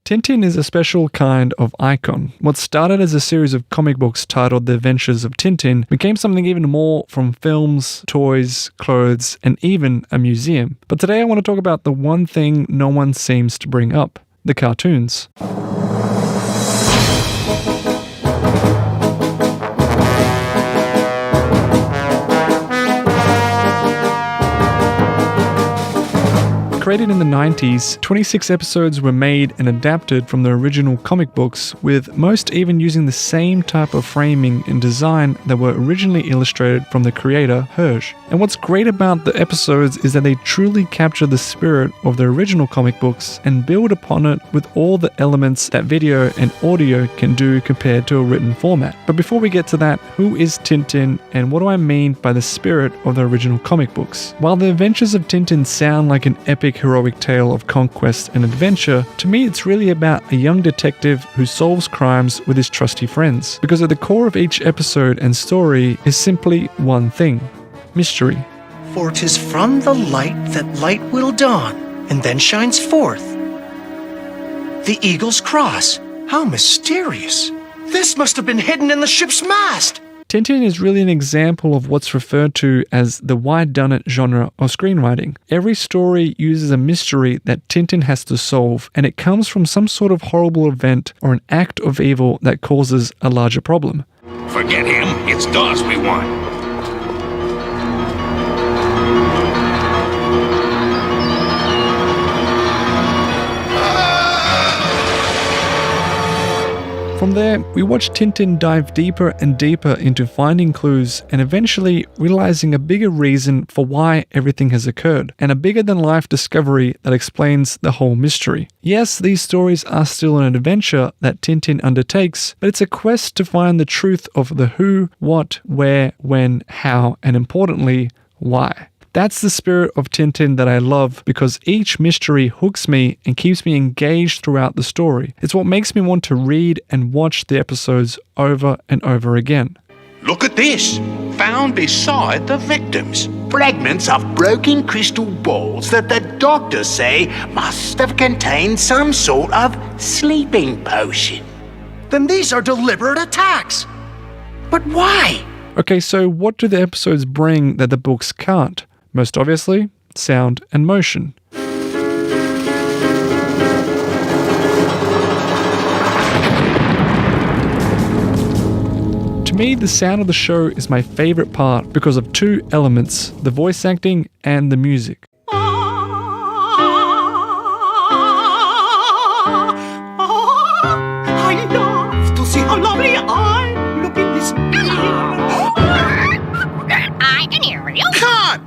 Tintin is a special kind of icon. What started as a series of comic books titled The Adventures of Tintin became something even more, from films, toys, clothes, and even a museum. But today I want to talk about the one thing no one seems to bring up: the cartoons. Created in the 90s, 26 episodes were made and adapted from the original comic books, with most even using the same type of framing and design that were originally illustrated from the creator, Hergé. And what's great about the episodes is that they truly capture the spirit of the original comic books and build upon it with all the elements that video and audio can do compared to a written format. But before we get to that, who is Tintin and what do I mean by the spirit of the original comic books? While the Adventures of Tintin sound like an epic heroic tale of conquest and adventure, to me it's really about a young detective who solves crimes with his trusty friends. Because at the core of each episode and story is simply one thing: mystery. For 'tis from the light that light will dawn, and then shines forth. The Eagle's Cross. How mysterious. This must have been hidden in the ship's mast. Tintin is really an example of what's referred to as the whodunit genre of screenwriting. Every story uses a mystery that Tintin has to solve, and it comes from some sort of horrible event or an act of evil that causes a larger problem. Forget him, it's Dawes we want. From there, we watch Tintin dive deeper and deeper into finding clues and eventually realizing a bigger reason for why everything has occurred, and a bigger-than-life discovery that explains the whole mystery. Yes, these stories are still an adventure that Tintin undertakes, but it's a quest to find the truth of the who, what, where, when, how, and importantly, why. That's the spirit of Tintin that I love, because each mystery hooks me and keeps me engaged throughout the story. It's what makes me want to read and watch the episodes over and over again. Look at this! Found beside the victims. Fragments of broken crystal balls that the doctors say must have contained some sort of sleeping potion. Then these are deliberate attacks. But why? Okay, so what do the episodes bring that the books can't? Most obviously, sound and motion. To me, the sound of the show is my favorite part because of two elements: the voice acting and the music. I love to see how lovely I look in this mirror. I'm an Ariel. Cut!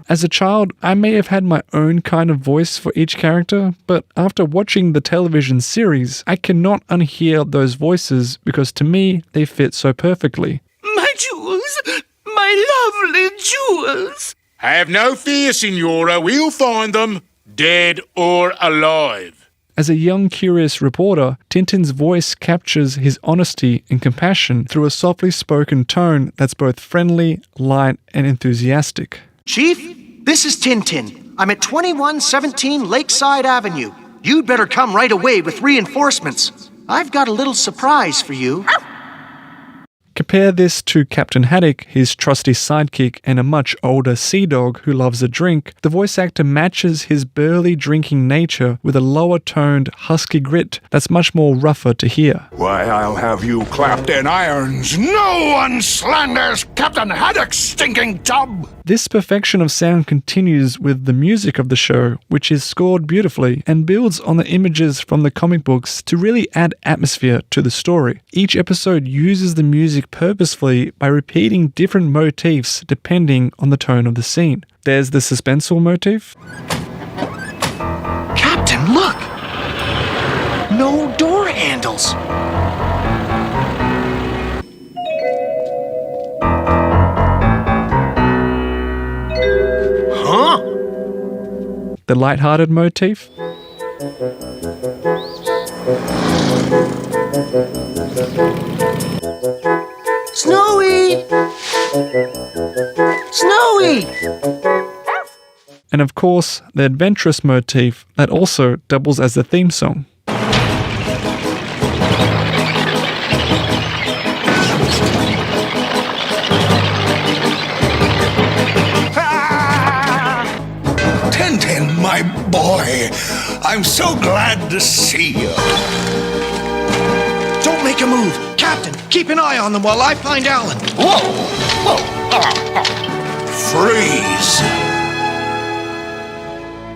As a child, I may have had my own kind of voice for each character, but after watching the television series, I cannot unhear those voices because to me, they fit so perfectly. My jewels, my lovely jewels. Have no fear, Signora, we'll find them, dead or alive. As a young, curious reporter, Tintin's voice captures his honesty and compassion through a softly spoken tone that's both friendly, light, and enthusiastic. Chief, this is Tintin. I'm at 2117 Lakeside Avenue. You'd better come right away with reinforcements. I've got a little surprise for you. Compare this to Captain Haddock, his trusty sidekick, and a much older sea dog who loves a drink. The voice actor matches his burly drinking nature with a lower-toned, husky grit that's much more rougher to hear. Why, I'll have you clapped in irons. No one slanders Captain Haddock's stinking tub. This perfection of sound continues with the music of the show, which is scored beautifully and builds on the images from the comic books to really add atmosphere to the story. Each episode uses the music purposefully by repeating different motifs depending on the tone of the scene. There's the suspenseful motif. Captain, look! No door handles. Huh? The light-hearted motif. Snowy! Snowy! And of course, the adventurous motif that also doubles as the theme song. I'm so glad to see you. Don't make a move. Captain, keep an eye on them while I find Alan. Whoa! Freeze!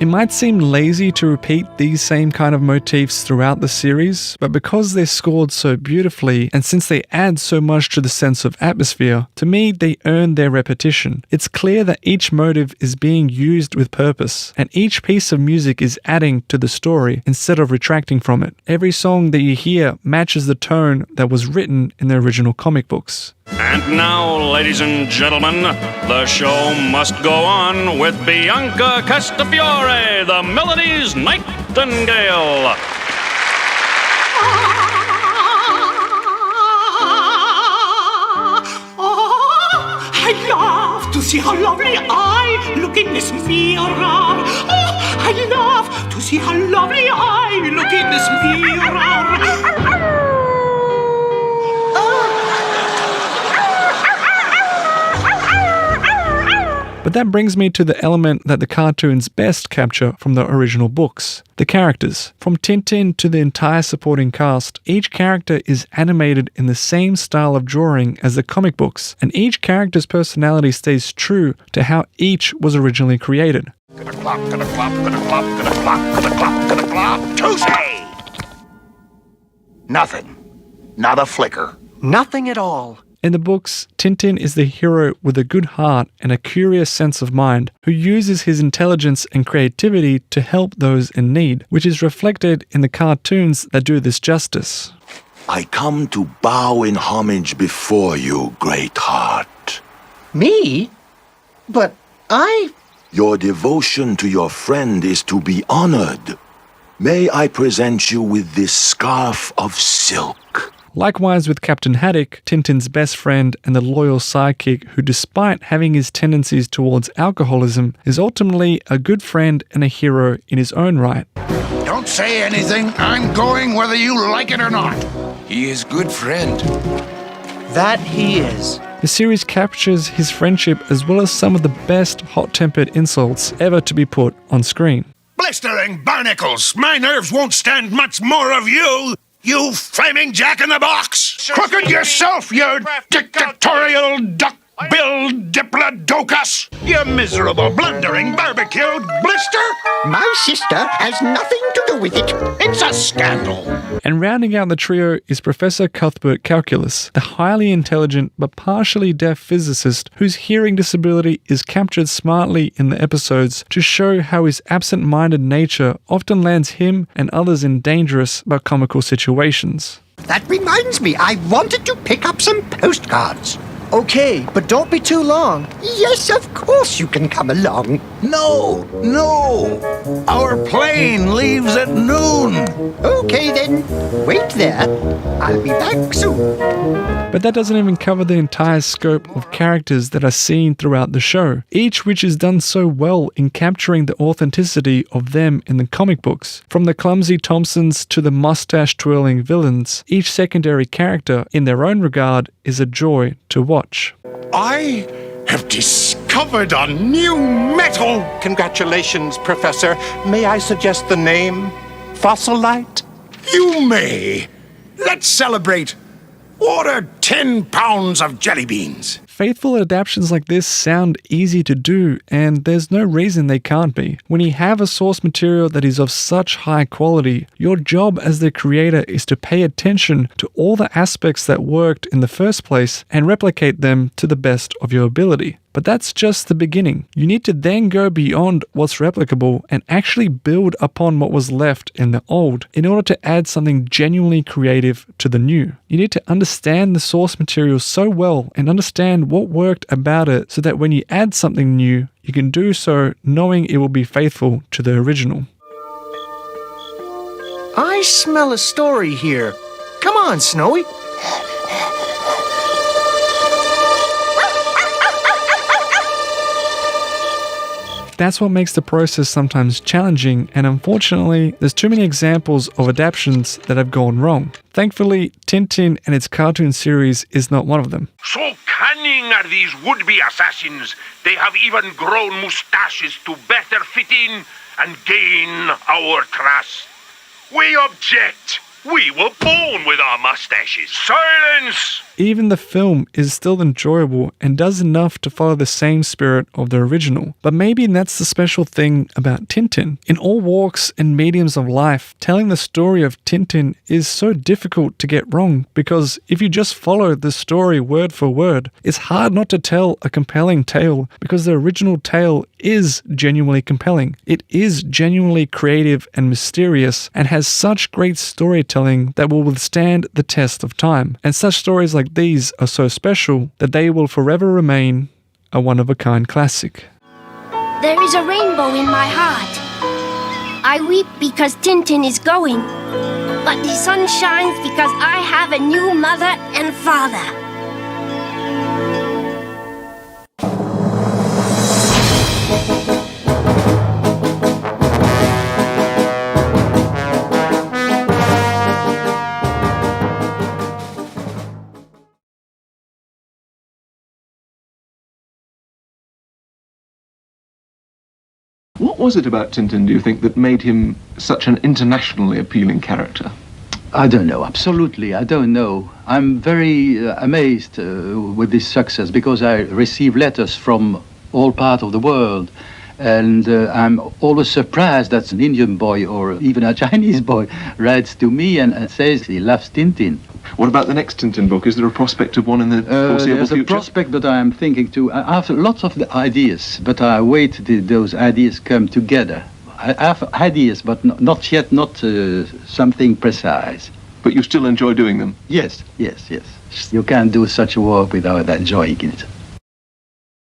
It might seem lazy to repeat these same kind of motifs throughout the series, but because they're scored so beautifully, and since they add so much to the sense of atmosphere, to me they earn their repetition. It's clear that each motive is being used with purpose, and each piece of music is adding to the story instead of retracting from it. Every song that you hear matches the tone that was written in the original comic books. And now, ladies and gentlemen, the show must go on with Bianca Castafiore, the Melody's Nightingale. I love to see how lovely I look in this mirror. I love to see how lovely I look in this mirror. But that brings me to the element that the cartoons best capture from the original books. The characters. From Tintin to the entire supporting cast, each character is animated in the same style of drawing as the comic books, and each character's personality stays true to how each was originally created. Tuesday! Nothing. Not a flicker. Nothing at all. In the books, Tintin is the hero with a good heart and a curious sense of mind, who uses his intelligence and creativity to help those in need, which is reflected in the cartoons that do this justice. I come to bow in homage before you, great heart. Me? But Your devotion to your friend is to be honored. May I present you with this scarf of silk? Likewise with Captain Haddock, Tintin's best friend and the loyal sidekick who, despite having his tendencies towards alcoholism, is ultimately a good friend and a hero in his own right. Don't say anything. I'm going whether you like it or not. He is good friend. that he is. The series captures his friendship as well as some of the best hot-tempered insults ever to be put on screen. Blistering barnacles! My nerves won't stand much more of you! You flaming jack-in-the-box! Crooked yourself, you dictatorial duck-billed diplodocus! You miserable, blundering, barbecued blister! My sister has nothing to do with it. It's a scandal! And rounding out the trio is Professor Cuthbert Calculus, the highly intelligent but partially deaf physicist whose hearing disability is captured smartly in the episodes to show how his absent-minded nature often lands him and others in dangerous but comical situations. That reminds me, I wanted to pick up some postcards. Okay, but don't be too long. Yes, of course you can come along. No! Our plane leaves at noon! Okay then, wait there. I'll be back soon. But that doesn't even cover the entire scope of characters that are seen throughout the show, each which is done so well in capturing the authenticity of them in the comic books. From the clumsy Thompsons to the mustache-twirling villains, each secondary character, in their own regard, is a joy to watch. I have discovered a new metal! Congratulations, Professor. May I suggest the name? Fossilite? You may! Let's celebrate! Order 10 pounds of jelly beans! Faithful adaptations like this sound easy to do, and there's no reason they can't be. When you have a source material that is of such high quality, your job as the creator is to pay attention to all the aspects that worked in the first place and replicate them to the best of your ability. But that's just the beginning. You need to then go beyond what's replicable and actually build upon what was left in the old in order to add something genuinely creative to the new. You need to understand the source material so well and understand what worked about it so that when you add something new, you can do so knowing it will be faithful to the original. I smell a story here. Come on, Snowy. That's what makes the process sometimes challenging, and unfortunately, there's too many examples of adaptations that have gone wrong. Thankfully, Tintin and its cartoon series is not one of them. So cunning are these would-be assassins. They have even grown mustaches to better fit in. and gain our trust. We object. We were born with our mustaches. Silence! Even the film is still enjoyable and does enough to follow the same spirit of the original. But maybe that's the special thing about Tintin. In all walks and mediums of life, telling the story of Tintin is so difficult to get wrong, because if you just follow the story word for word, it's hard not to tell a compelling tale, because the original tale is genuinely compelling. It is genuinely creative and mysterious, and has such great storytelling that will withstand the test of time. And such stories like these are so special that they will forever remain a one-of-a-kind classic. There is a rainbow in my heart. I weep because Tintin is going, but the sun shines because I have a new mother and father. What was it about Tintin, do you think, that made him such an internationally appealing character? I don't know, absolutely, I don't know. I'm very amazed with this success, because I receive letters from all parts of the world, and I'm always surprised that an Indian boy or even a Chinese boy writes to me and says he loves Tintin. What about the next Tintin book? Is there a prospect of one in the foreseeable there's future? a prospect, but I am thinking to, I have lots of the ideas, but I wait till those ideas come together. I have ideas, but not yet, something precise. But you still enjoy doing them? Yes, yes, yes. You can't do such a work without enjoying it.